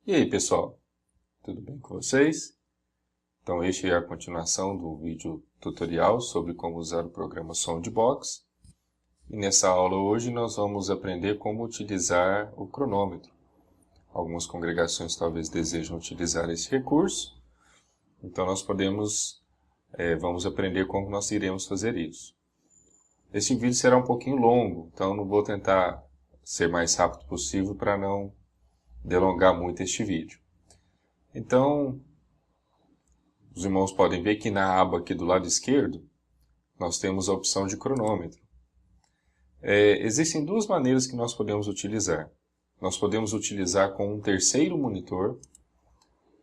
E aí, pessoal, tudo bem com vocês? Então, este é a continuação do vídeo tutorial sobre como usar o programa Soundbox. E nessa aula hoje nós vamos aprender como utilizar o cronômetro. Algumas congregações talvez desejam utilizar esse recurso, então vamos aprender como nós iremos fazer isso. Este vídeo será um pouquinho longo, então não vou tentar ser mais rápido possível para não delongar muito este vídeo. Então, os irmãos podem ver que na aba aqui do lado esquerdo, nós temos a opção de cronômetro. Existem duas maneiras que nós podemos utilizar. Nós podemos utilizar com um terceiro monitor,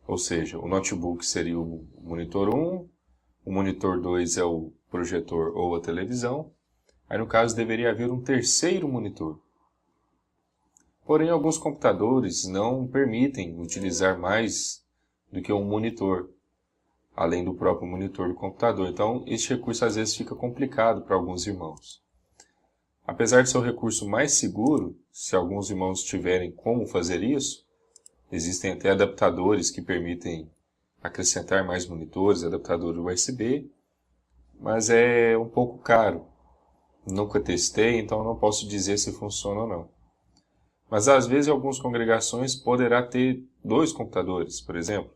ou seja, o notebook seria o monitor 1, o monitor 2 é o projetor ou a televisão. Aí no caso deveria haver um terceiro monitor. Porém, alguns computadores não permitem utilizar mais do que um monitor, além do próprio monitor do computador. Então, este recurso às vezes fica complicado para alguns irmãos. Apesar de ser o recurso mais seguro, se alguns irmãos tiverem como fazer isso, existem até adaptadores que permitem acrescentar mais monitores, adaptador USB, mas é um pouco caro. Nunca testei, então não posso dizer se funciona ou não. Mas às vezes em algumas congregações poderá ter dois computadores, por exemplo.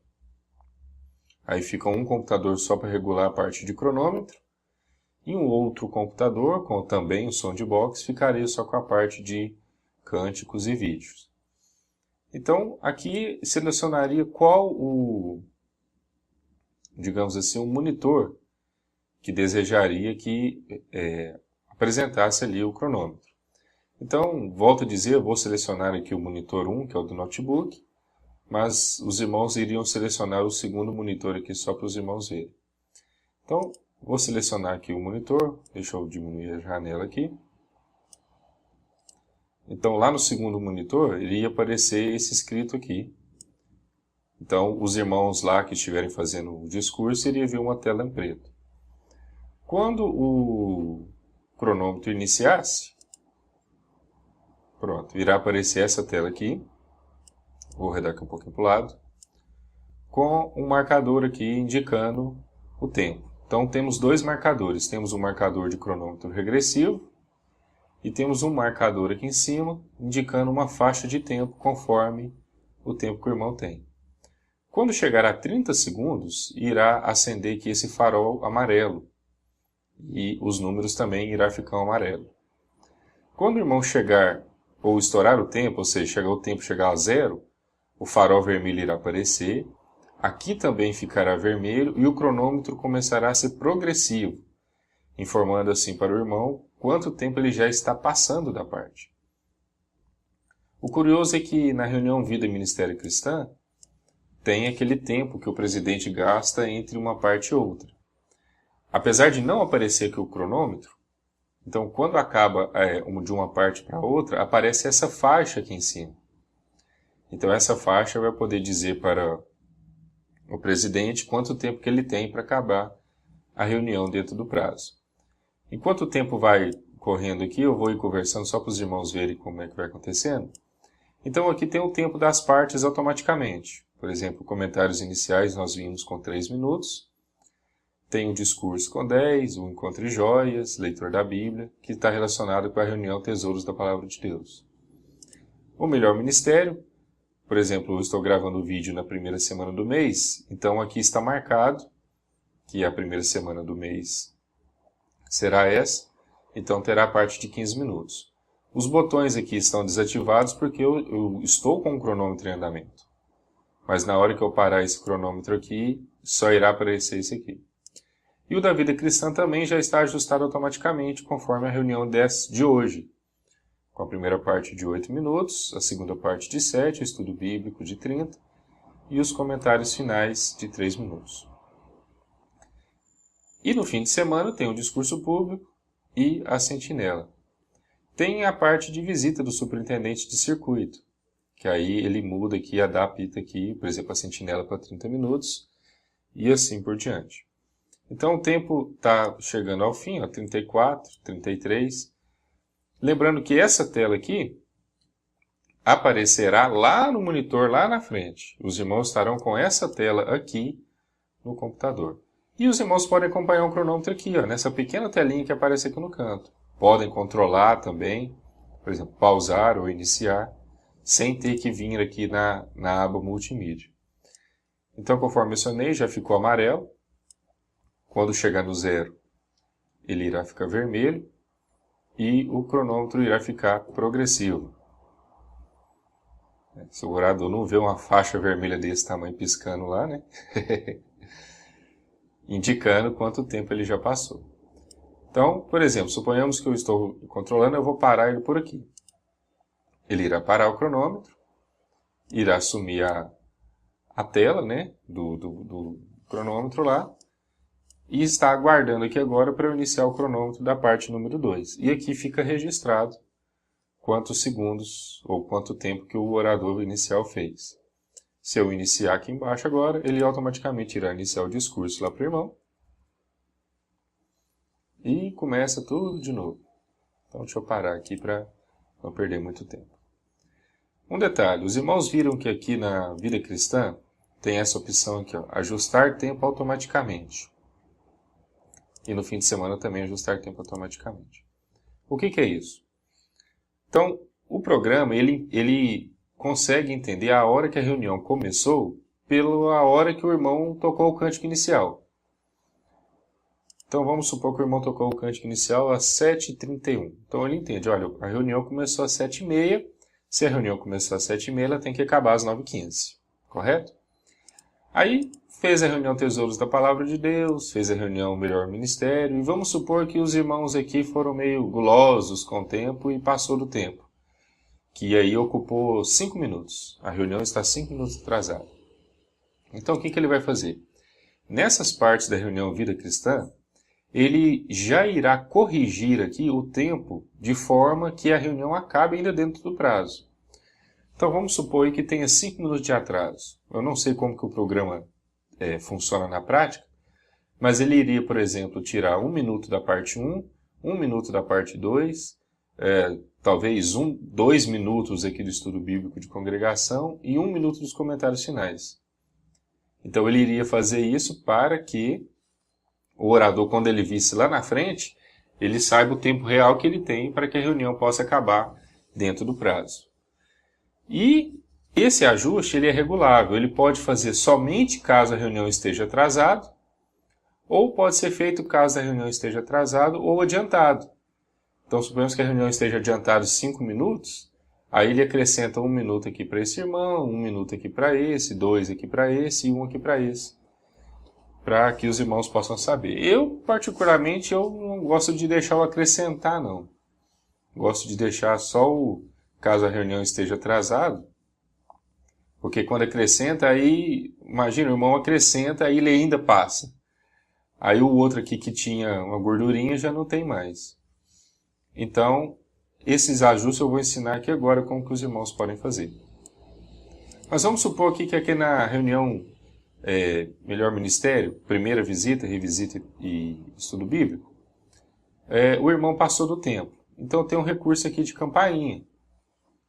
Aí fica um computador só para regular a parte de cronômetro, e um outro computador, com também o Soundbox, ficaria só com a parte de cânticos e vídeos. Então, aqui selecionaria qual digamos assim, o monitor que desejaria que apresentasse ali o cronômetro. Então, volto a dizer, eu vou selecionar aqui o monitor 1, que é o do notebook, mas os irmãos iriam selecionar o segundo monitor aqui só para os irmãos verem. Então, vou selecionar aqui o monitor, deixa eu diminuir a janela aqui. Então, lá no segundo monitor, iria aparecer esse escrito aqui. Então, os irmãos lá que estiverem fazendo o discurso, iriam ver uma tela em preto. Quando o cronômetro iniciasse, pronto, irá aparecer essa tela aqui. Vou arredar aqui um pouquinho para o lado. Com um marcador aqui indicando o tempo. Então temos dois marcadores. Temos um marcador de cronômetro regressivo e temos um marcador aqui em cima indicando uma faixa de tempo conforme o tempo que o irmão tem. Quando chegar a 30 segundos, irá acender aqui esse farol amarelo. E os números também irá ficar amarelo. Quando o irmão chegar ou estourar o tempo, ou seja, o tempo chegar a zero, o farol vermelho irá aparecer, aqui também ficará vermelho e o cronômetro começará a ser progressivo, informando assim para o irmão quanto tempo ele já está passando da parte. O curioso é que na reunião Vida e Ministério Cristã, tem aquele tempo que o presidente gasta entre uma parte e outra. Apesar de não aparecer aqui o cronômetro, então quando acaba de uma parte para outra, aparece essa faixa aqui em cima. Então essa faixa vai poder dizer para o presidente quanto tempo que ele tem para acabar a reunião dentro do prazo. Enquanto o tempo vai correndo aqui, eu vou ir conversando só para os irmãos verem como é que vai acontecendo. Então aqui tem o tempo das partes automaticamente. Por exemplo, comentários iniciais nós vimos com 3 minutos. Tem o discurso com 10, o encontro de joias, leitor da Bíblia, que está relacionado com a reunião Tesouros da Palavra de Deus. O melhor ministério. Por exemplo, eu estou gravando o vídeo na primeira semana do mês, então aqui está marcado que a primeira semana do mês será essa, então terá a parte de 15 minutos. Os botões aqui estão desativados porque eu estou com o cronômetro em andamento. Mas na hora que eu parar esse cronômetro aqui, só irá aparecer esse aqui. E o da Vida Cristã também já está ajustado automaticamente conforme a reunião de hoje. Com a primeira parte de 8 minutos, a segunda parte de 7, o estudo bíblico de 30 e os comentários finais de 3 minutos. E no fim de semana tem o discurso público e a sentinela. Tem a parte de visita do superintendente de circuito, que aí ele muda aqui, adapta aqui, por exemplo, a sentinela para 30 minutos e assim por diante. Então o tempo está chegando ao fim, 34, 33. Lembrando que essa tela aqui aparecerá lá no monitor, lá na frente. Os irmãos estarão com essa tela aqui no computador. E os irmãos podem acompanhar o cronômetro aqui, ó, nessa pequena telinha que aparece aqui no canto. Podem controlar também, por exemplo, pausar ou iniciar, sem ter que vir aqui na aba multimídia. Então, conforme mencionei, já ficou amarelo. Quando chegar no 0, ele irá ficar vermelho e o cronômetro irá ficar progressivo. Se o orador não vê uma faixa vermelha desse tamanho piscando lá, né? Indicando quanto tempo ele já passou. Então, por exemplo, suponhamos que eu estou controlando, eu vou parar ele por aqui. Ele irá parar o cronômetro, irá assumir a tela, né, do cronômetro lá, e está aguardando aqui agora para eu iniciar o cronômetro da parte número 2. E aqui fica registrado quantos segundos ou quanto tempo que o orador inicial fez. Se eu iniciar aqui embaixo agora, ele automaticamente irá iniciar o discurso lá para o irmão. E começa tudo de novo. Então deixa eu parar aqui para não perder muito tempo. Um detalhe, os irmãos viram que aqui na Vida Cristã tem essa opção aqui, ó, ajustar tempo automaticamente. E no fim de semana também ajustar tempo automaticamente. O que é isso? Então, o programa ele consegue entender a hora que a reunião começou pela hora que o irmão tocou o cântico inicial. Então, vamos supor que o irmão tocou o cântico inicial às 7h31. Então, ele entende, olha, a reunião começou às 7h30. Se a reunião começou às 7h30, ela tem que acabar às 9h15. Correto? Aí, fez a reunião Tesouros da Palavra de Deus, fez a reunião Melhor Ministério, e vamos supor que os irmãos aqui foram meio gulosos com o tempo e passou do tempo. Que aí ocupou 5 minutos. A reunião está 5 minutos atrasada. Então, o que ele vai fazer? Nessas partes da reunião Vida Cristã, ele já irá corrigir aqui o tempo de forma que a reunião acabe ainda dentro do prazo. Então vamos supor que tenha 5 minutos de atraso. Eu não sei como que o programa funciona na prática, mas ele iria, por exemplo, tirar 1 minuto da parte 1, 1 minuto da parte 2, talvez 2 minutos aqui do estudo bíblico de congregação e 1 minuto dos comentários finais. Então ele iria fazer isso para que o orador, quando ele visse lá na frente, ele saiba o tempo real que ele tem para que a reunião possa acabar dentro do prazo. E esse ajuste ele é regulável, ele pode fazer somente caso a reunião esteja atrasada, ou pode ser feito caso a reunião esteja atrasado ou adiantado. Então, suponhamos que a reunião esteja adiantada 5 minutos, aí ele acrescenta 1 minuto aqui para esse irmão, 1 minuto aqui para esse, 2 aqui para esse e 1 aqui para esse, para que os irmãos possam saber. Eu, particularmente, eu não gosto de deixar o acrescentar, não. Gosto de deixar só o caso a reunião esteja atrasado, porque quando acrescenta, aí, imagina, o irmão acrescenta, aí ele ainda passa. Aí o outro aqui que tinha uma gordurinha já não tem mais. Então, esses ajustes eu vou ensinar aqui agora como que os irmãos podem fazer. Mas vamos supor aqui que aqui na reunião Melhor Ministério, primeira visita, revisita e estudo bíblico, o irmão passou do tempo. Então tem um recurso aqui de campainha,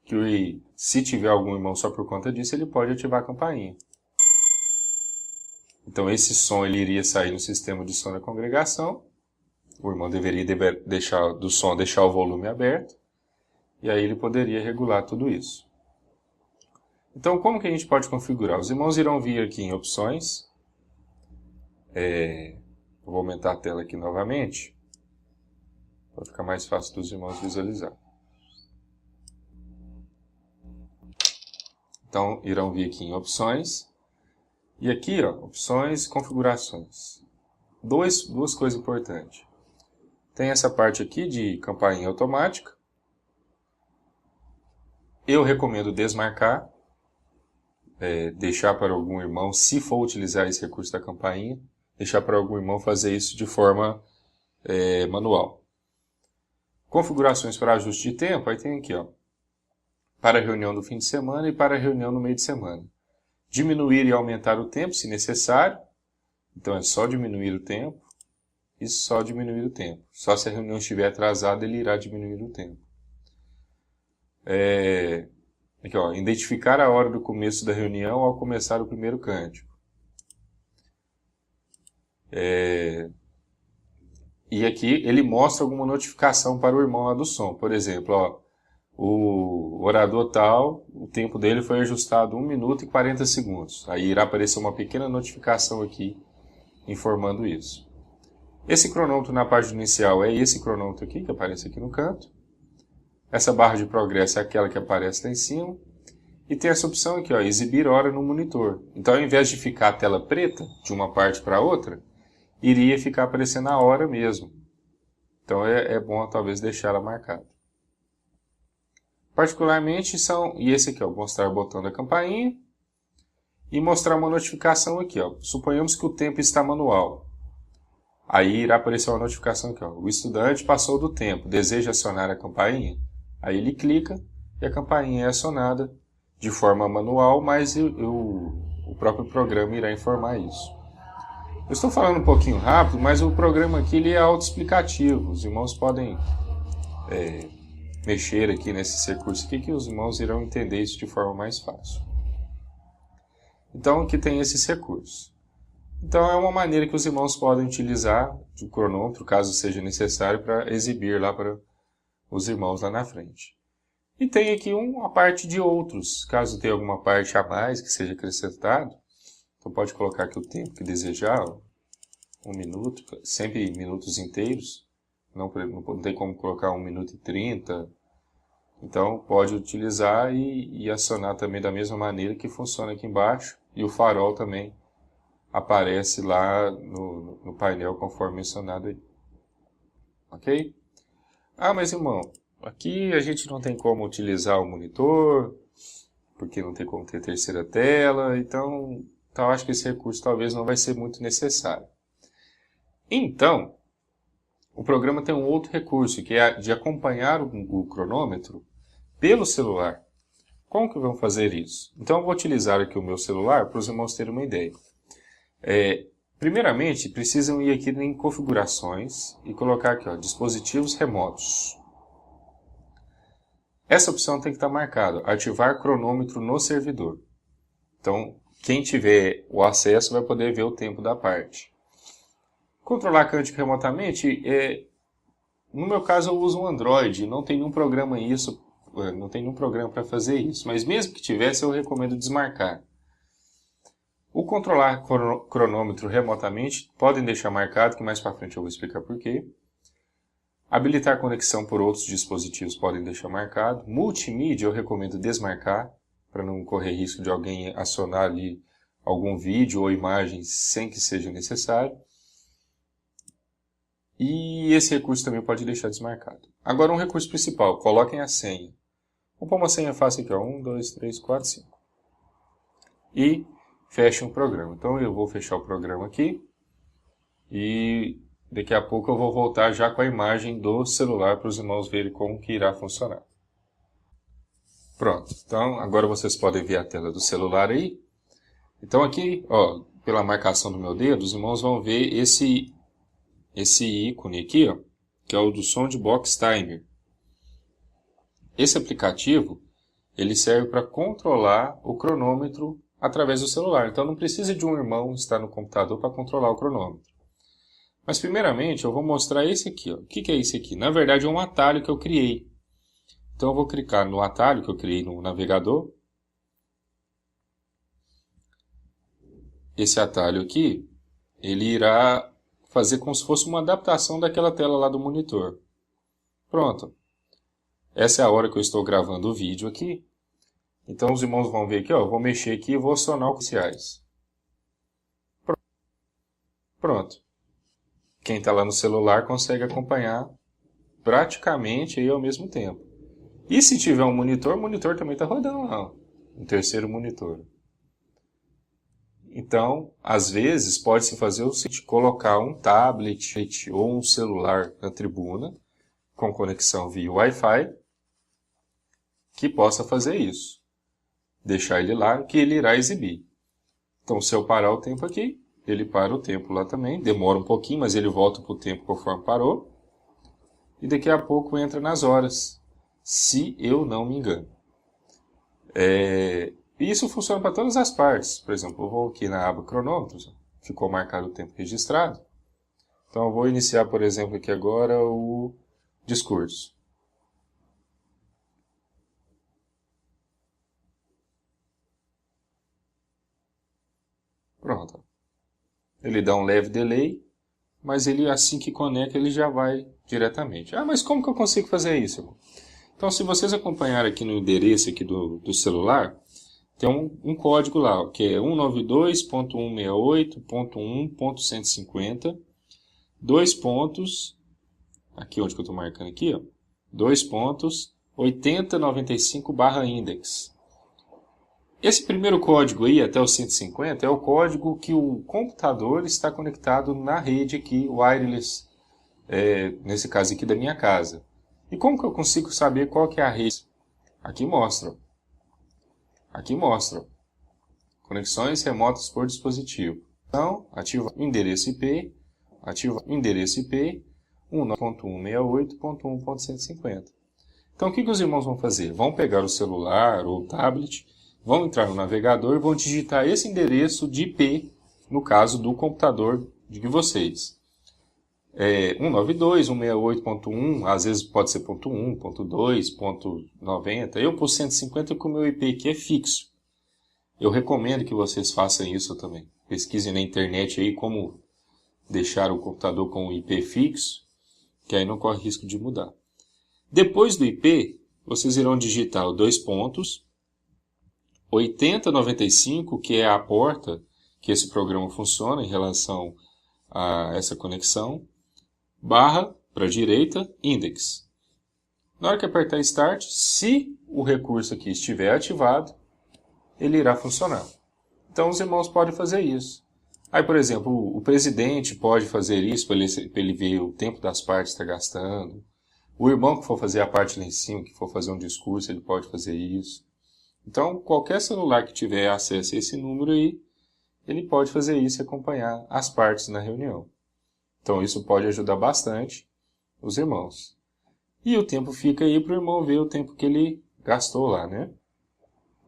que se tiver algum irmão só por conta disso, ele pode ativar a campainha. Então esse som ele iria sair no sistema de som da congregação. O irmão deveria deixar o volume aberto. E aí ele poderia regular tudo isso. Então como que a gente pode configurar? Os irmãos irão vir aqui em opções. Vou aumentar a tela aqui novamente, para ficar mais fácil dos irmãos visualizar. Então irão vir aqui em opções. E aqui, ó, opções, configurações. Duas coisas importantes. Tem essa parte aqui de campainha automática. Eu recomendo desmarcar, deixar para algum irmão, se for utilizar esse recurso da campainha, deixar para algum irmão fazer isso de forma manual. Configurações para ajuste de tempo, aí tem aqui, ó, para a reunião do fim de semana e para a reunião no meio de semana. Diminuir e aumentar o tempo, se necessário. Então é só diminuir o tempo e só diminuir o tempo. Só se a reunião estiver atrasada, ele irá diminuir o tempo. Aqui, ó, identificar a hora do começo da reunião ao começar o primeiro cântico. E aqui ele mostra alguma notificação para o irmão lá do som. Por exemplo, ó, o orador tal, o tempo dele foi ajustado 1 minuto e 40 segundos. Aí irá aparecer uma pequena notificação aqui informando isso. Esse cronômetro na página inicial é esse cronômetro aqui, que aparece aqui no canto. Essa barra de progresso é aquela que aparece lá em cima. E tem essa opção aqui, ó, exibir hora no monitor. Então, ao invés de ficar a tela preta de uma parte para outra, iria ficar aparecendo a hora mesmo. Então, é bom talvez deixar ela marcada. Particularmente e esse aqui, ó, mostrar o botão da campainha e mostrar uma notificação aqui, ó. Suponhamos que o tempo está manual. Aí irá aparecer uma notificação aqui, ó. O estudante passou do tempo, deseja acionar a campainha? Aí ele clica e a campainha é acionada de forma manual, mas o próprio programa irá informar isso. Eu estou falando um pouquinho rápido, mas o programa aqui ele é autoexplicativo. Os irmãos podem mexer aqui nesses recursos aqui que os irmãos irão entender isso de forma mais fácil. Então aqui tem esses recursos. Então é uma maneira que os irmãos podem utilizar o cronômetro, caso seja necessário, para exibir lá para os irmãos lá na frente. E tem aqui uma parte de outros, caso tenha alguma parte a mais que seja acrescentado. Então pode colocar aqui o tempo que desejar, 1 minuto, sempre minutos inteiros. Não tem como colocar 1 minuto e 30. Então pode utilizar e acionar também da mesma maneira que funciona aqui embaixo. E o farol também aparece lá no painel conforme mencionado aí. Ok? Ah, mas irmão, aqui a gente não tem como utilizar o monitor, porque não tem como ter terceira tela, então acho que esse recurso talvez não vai ser muito necessário. Então, o programa tem um outro recurso, que é de acompanhar o cronômetro pelo celular. Como que vamos fazer isso? Então eu vou utilizar aqui o meu celular para os irmãos terem uma ideia. Primeiramente, precisam ir aqui em configurações e colocar aqui, ó, dispositivos remotos. Essa opção tem que estar marcada, ativar cronômetro no servidor. Então, quem tiver o acesso vai poder ver o tempo da parte. Controlar cântico remotamente, no meu caso eu uso um Android, não tem nenhum programa para fazer isso, mas mesmo que tivesse eu recomendo desmarcar. O controlar cronômetro remotamente podem deixar marcado, que mais para frente eu vou explicar por quê. Habilitar conexão por outros dispositivos podem deixar marcado. Multimídia eu recomendo desmarcar, para não correr risco de alguém acionar ali algum vídeo ou imagem sem que seja necessário. E esse recurso também pode deixar desmarcado. Agora um recurso principal, coloquem a senha. Vou pôr uma senha fácil aqui, ó, 1, 2, 3, 4, 5. E fechem o programa. Então eu vou fechar o programa aqui e daqui a pouco eu vou voltar já com a imagem do celular para os irmãos verem como que irá funcionar. Pronto, então agora vocês podem ver a tela do celular aí. Então aqui, ó, pela marcação do meu dedo, os irmãos vão ver esse ícone aqui, ó, que é o do Soundbox Timer. Esse aplicativo, ele serve para controlar o cronômetro através do celular. Então não precisa de um irmão estar no computador para controlar o cronômetro. Mas primeiramente eu vou mostrar esse aqui, ó. O que é esse aqui? Na verdade é um atalho que eu criei. Então eu vou clicar no atalho que eu criei no navegador. Esse atalho aqui, ele irá fazer como se fosse uma adaptação daquela tela lá do monitor. Pronto. Essa é a hora que eu estou gravando o vídeo aqui. Então os irmãos vão ver aqui, ó, eu vou mexer aqui e vou acionar os iniciais. Pronto. Quem está lá no celular consegue acompanhar praticamente aí ao mesmo tempo. E se tiver um monitor, o monitor também está rodando lá, um terceiro monitor. Então, às vezes, pode-se fazer o seguinte, colocar um tablet ou um celular na tribuna, com conexão via Wi-Fi, que possa fazer isso. Deixar ele lá, que ele irá exibir. Então, se eu parar o tempo aqui, ele para o tempo lá também, demora um pouquinho, mas ele volta para o tempo conforme parou. E daqui a pouco entra nas horas, se eu não me engano. E isso funciona para todas as partes. Por exemplo, eu vou aqui na aba cronômetros, ficou marcado o tempo registrado. Então eu vou iniciar, por exemplo, aqui agora o discurso. Pronto. Ele dá um leve delay, mas ele assim que conecta ele já vai diretamente. Ah, mas como que eu consigo fazer isso? Então, se vocês acompanharem aqui no endereço aqui do celular, tem um código lá, que é 192.168.1.150, dois pontos, aqui onde que eu estou marcando aqui, ó, dois pontos, 8095/index. Esse primeiro código aí, até o 150, é o código que o computador está conectado na rede aqui, wireless, nesse caso aqui da minha casa. E como que eu consigo saber qual que é a rede? Aqui mostra. Aqui mostra. Conexões remotas por dispositivo. Então, ativa o endereço IP, 192.168.1.150. Então, o que os irmãos vão fazer? Vão pegar o celular ou o tablet, vão entrar no navegador e vão digitar esse endereço de IP, no caso do computador de vocês. 192, 168.1, às vezes pode ser .1, .2, .90. Eu pus 150 com o meu IP aqui é fixo. Eu recomendo que vocês façam isso também. Pesquisem na internet aí como deixar o computador com o IP fixo, que aí não corre risco de mudar. Depois do IP, vocês irão digitar os dois pontos, 8095, que é a porta que esse programa funciona em relação a essa conexão, barra para a direita, index. Na hora que apertar Start, se o recurso aqui estiver ativado, ele irá funcionar. Então os irmãos podem fazer isso. Aí, por exemplo, o presidente pode fazer isso para ele ver o tempo das partes que está gastando. O irmão que for fazer a parte lá em cima, que for fazer um discurso, ele pode fazer isso. Então, qualquer celular que tiver acesso a esse número aí, ele pode fazer isso e acompanhar as partes na reunião. Então, isso pode ajudar bastante os irmãos. E o tempo fica aí para o irmão ver o tempo que ele gastou lá, né?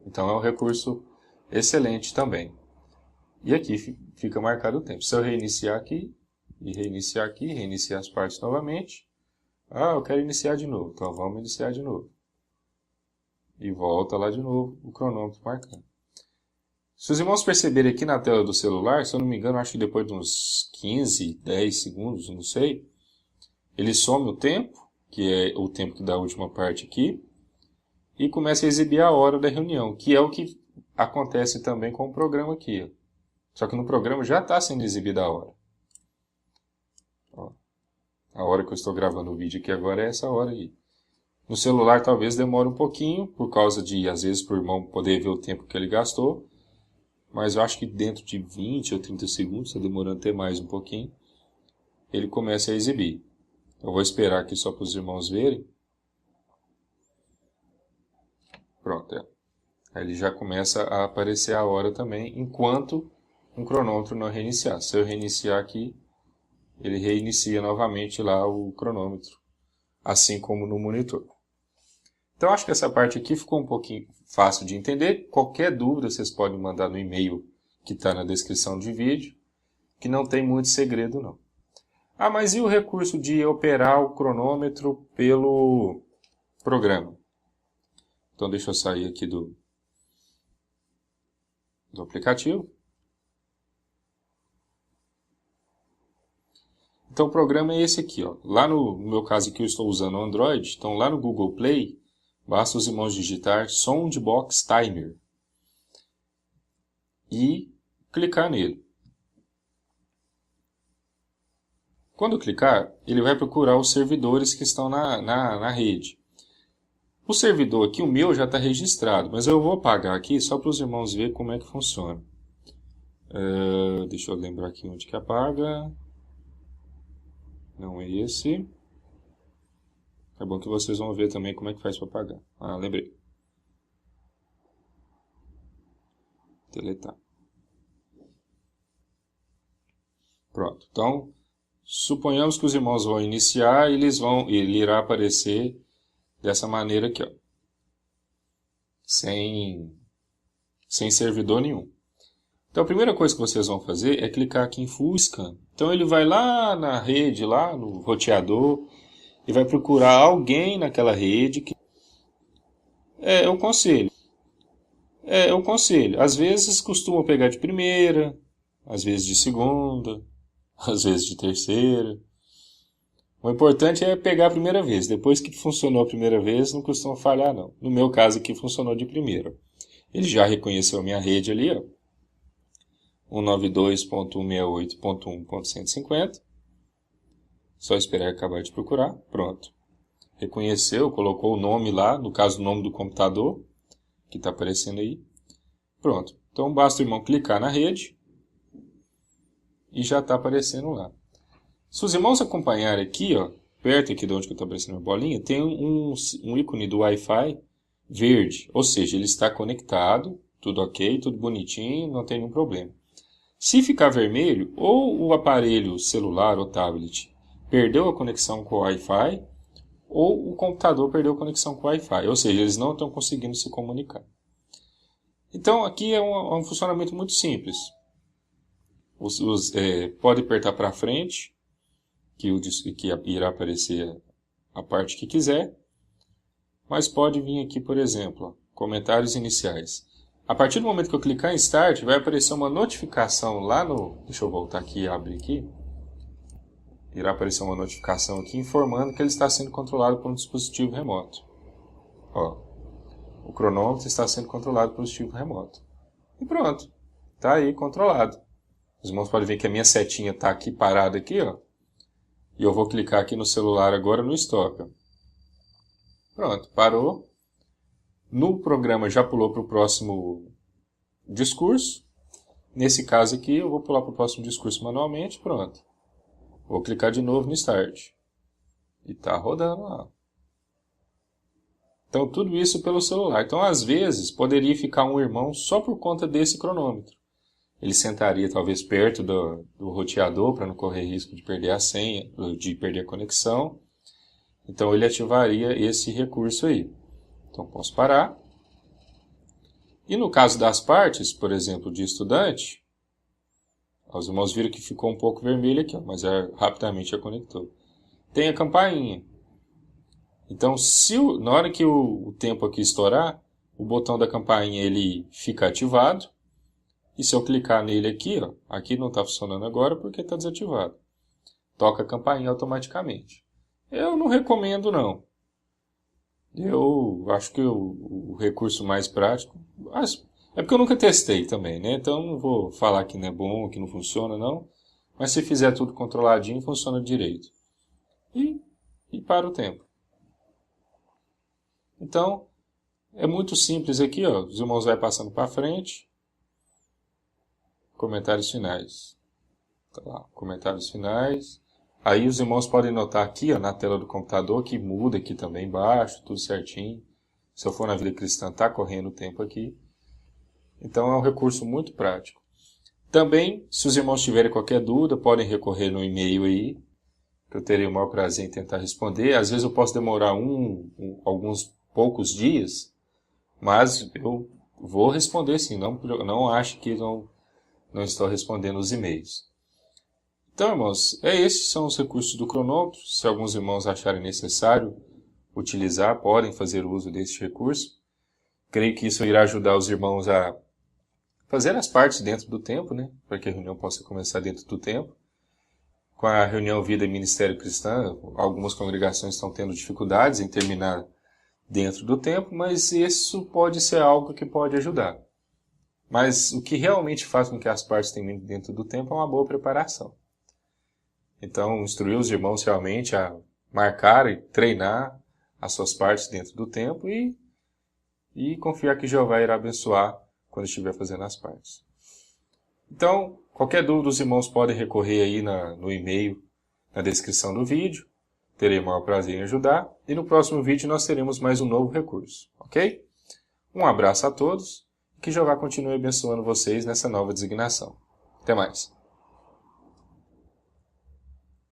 Então, é um recurso excelente também. E aqui fica marcado o tempo. Se eu reiniciar aqui, e reiniciar aqui, reiniciar as partes novamente. Ah, eu quero iniciar de novo. Então, vamos iniciar de novo. E volta lá de novo o cronômetro marcando. Se os irmãos perceberem aqui na tela do celular, se eu não me engano, acho que depois de uns 15, 10 segundos, não sei, ele some o tempo, que é o tempo que dá a última parte aqui, e começa a exibir a hora da reunião, que é o que acontece também com o programa aqui. Só que no programa já está sendo exibida a hora. Ó, a hora que eu estou gravando o vídeo aqui agora é essa hora aí. No celular talvez demore um pouquinho, por causa de, às vezes, para o irmão poder ver o tempo que ele gastou. Mas eu acho que dentro de 20 ou 30 segundos, está demorando até mais um pouquinho, ele começa a exibir. Eu vou esperar aqui só para os irmãos verem. Pronto, Aí ele já começa a aparecer a hora também, enquanto um cronômetro não reiniciar. Se eu reiniciar aqui, ele reinicia novamente lá o cronômetro, assim como no monitor. Então, acho que essa parte aqui ficou um pouquinho fácil de entender. Qualquer dúvida, vocês podem mandar no e-mail que está na descrição do vídeo, que não tem muito segredo, não. Ah, mas e o recurso de operar o cronômetro pelo programa? Então, deixa eu sair aqui do aplicativo. Então, o programa é esse aqui. Ó. Lá no meu caso aqui, eu estou usando o Android. Então, lá no Google Play, basta os irmãos digitar Soundbox Timer e clicar nele. Quando clicar, ele vai procurar os servidores que estão na rede. O servidor aqui, o meu, já está registrado, mas eu vou apagar aqui só para os irmãos verem como é que funciona. Deixa eu lembrar aqui onde que apaga. Não é esse. É bom que vocês vão ver também como é que faz para apagar. Ah, lembrei. Deletar. Pronto. Então, suponhamos que os irmãos vão iniciar e ele irá aparecer dessa maneira aqui. Ó. sem servidor nenhum. Então a primeira coisa que vocês vão fazer é clicar aqui em Full Scan. Então ele vai lá na rede, lá no roteador, e vai procurar alguém naquela rede que... É o conselho. Às vezes costuma pegar de primeira, às vezes de segunda, às vezes de terceira. O importante é pegar a primeira vez. Depois que funcionou a primeira vez, não costuma falhar, não. No meu caso aqui, funcionou de primeira. Ele já reconheceu a minha rede ali, ó. 192.168.1.150. Só esperar acabar de procurar. Pronto. Reconheceu, colocou o nome lá, no caso o nome do computador, que está aparecendo aí. Pronto. Então basta o irmão clicar na rede e já está aparecendo lá. Se os irmãos acompanharem aqui, ó, perto aqui de onde está aparecendo a bolinha, tem um ícone do Wi-Fi verde. Ou seja, ele está conectado, tudo ok, tudo bonitinho, não tem nenhum problema. Se ficar vermelho, ou o aparelho celular ou tablet perdeu a conexão com o Wi-Fi, ou o computador perdeu a conexão com o Wi-Fi. Ou seja, eles não estão conseguindo se comunicar. Então, aqui é um funcionamento muito simples. Pode apertar para frente, que irá aparecer a parte que quiser. Mas pode vir aqui, por exemplo, ó, comentários iniciais. A partir do momento que eu clicar em Start, vai aparecer uma notificação lá no... Deixa eu voltar aqui e abrir aqui. Irá aparecer uma notificação aqui informando que ele está sendo controlado por um dispositivo remoto. Ó, o cronômetro está sendo controlado por um dispositivo remoto. E pronto, está aí controlado. Os irmãos podem ver que a minha setinha está aqui parada aqui, ó. E eu vou clicar aqui no celular agora no Stop. Ó. Pronto, parou. No programa já pulou para o próximo discurso. Nesse caso aqui eu vou pular para o próximo discurso manualmente, pronto. Vou clicar de novo no Start. E está rodando lá. Então tudo isso pelo celular. Então às vezes poderia ficar um irmão só por conta desse cronômetro. Ele sentaria talvez perto do roteador para não correr risco de perder a senha, de perder a conexão. Então ele ativaria esse recurso aí. Então posso parar. E no caso das partes, por exemplo, de estudante, os irmãos viram que ficou um pouco vermelho aqui, ó, mas rapidamente já conectou. Tem a campainha. Então na hora que o tempo aqui estourar, o botão da campainha ele fica ativado. E se eu clicar nele aqui, ó, aqui não está funcionando agora porque está desativado. Toca a campainha automaticamente. Eu não recomendo, não. Eu acho que o recurso mais prático... É porque eu nunca testei também, né? Então não vou falar que não é bom, que não funciona, não. Mas se fizer tudo controladinho, funciona direito. E para o tempo. Então, é muito simples aqui, ó. Os irmãos vão passando para frente. Comentários finais. Tá lá, comentários finais. Aí os irmãos podem notar aqui, ó, na tela do computador, que muda aqui também embaixo, tudo certinho. Se eu for na Vida Cristã, está correndo o tempo aqui. Então é um recurso muito prático. Também, se os irmãos tiverem qualquer dúvida, podem recorrer no e-mail aí, que eu terei o maior prazer em tentar responder. Às vezes eu posso demorar alguns poucos dias, mas eu vou responder sim. Não acho que não estou respondendo os e-mails. Então, irmãos, esses são os recursos do cronômetro. Se alguns irmãos acharem necessário utilizar, podem fazer uso desse recurso. Creio que isso irá ajudar os irmãos a fazer as partes dentro do tempo, né? Para que a reunião possa começar dentro do tempo. Com a reunião Vida e Ministério Cristã, algumas congregações estão tendo dificuldades em terminar dentro do tempo, mas isso pode ser algo que pode ajudar. Mas o que realmente faz com que as partes terminem dentro do tempo é uma boa preparação. Então, instruir os irmãos realmente a marcar e treinar as suas partes dentro do tempo e confiar que Jeová irá abençoar quando estiver fazendo as partes. Então, qualquer dúvida os irmãos podem recorrer aí no e-mail, na descrição do vídeo. Terei o maior prazer em ajudar. E no próximo vídeo nós teremos mais um novo recurso, ok? Um abraço a todos e que Jeová continue abençoando vocês nessa nova designação. Até mais!